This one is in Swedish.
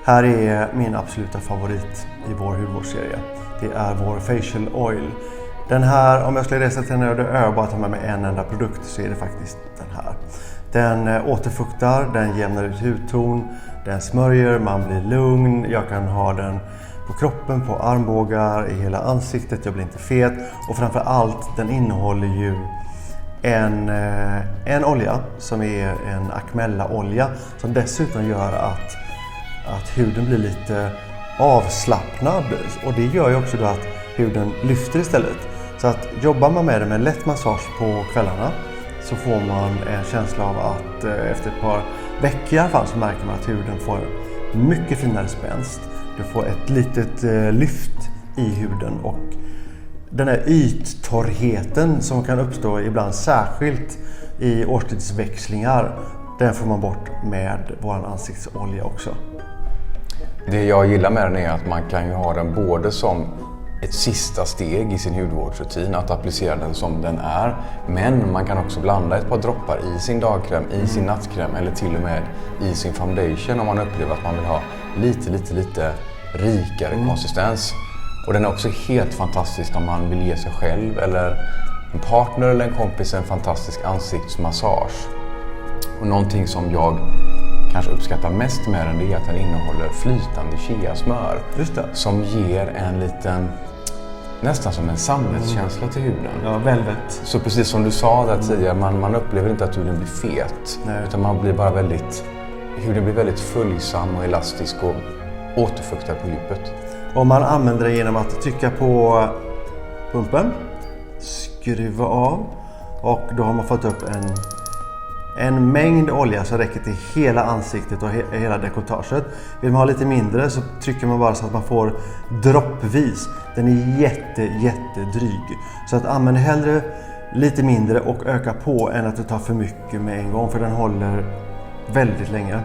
Här är min absoluta favorit i vår hudvårdsserie. Det är vår Facial Oil. Den här, om jag skulle resa till en öde ö och bara ta med mig en enda produkt, så är det faktiskt den här. Den återfuktar, den jämnar ut hudton, den smörjer, man blir lugn. Jag kan ha den på kroppen, på armbågar, i hela ansiktet, jag blir inte fet. Och framför allt, den innehåller ju en olja som är en Acmella-olja som dessutom gör att huden blir lite avslappnad, och det gör ju också då att huden lyfter istället. Så att jobbar man med det med lätt massage på kvällarna, så får man en känsla av att efter ett par veckor i alla fall, så märker man att huden får mycket finare spänst. Du får ett litet lyft i huden, och den här yttorrheten som kan uppstå ibland, särskilt i årstidsväxlingar, den får man bort med vår ansiktsolja också. Det jag gillar med den är att man kan ju ha den både som ett sista steg i sin hudvårdsrutin, att applicera den som den är. Men man kan också blanda ett par droppar i sin dagkräm, i sin nattkräm eller till och med i sin foundation om man upplever att man vill ha lite rikare konsistens. Och den är också helt fantastisk om man vill ge sig själv eller en partner eller en kompis en fantastisk ansiktsmassage. Och någonting som jag kanske uppskattar mest med den, är att den innehåller flytande chiasmör. Just det. Som ger en liten, nästan som en samhällskänsla till huden. Ja, velvet. Så precis som du sa där tidigare, man upplever inte att huden blir fet. Nej. Utan man blir bara huden blir väldigt följsam och elastisk och återfuktad på djupet. Och man använder det genom att trycka på pumpen, skruva av, och då har man fått upp en mängd olja som räcker till hela ansiktet och hela dekolletaget. Vill man ha lite mindre så trycker man bara så att man får droppvis. Den är jättedryg. Så att använd hellre lite mindre och öka på än att du tar för mycket med en gång, för den håller väldigt länge.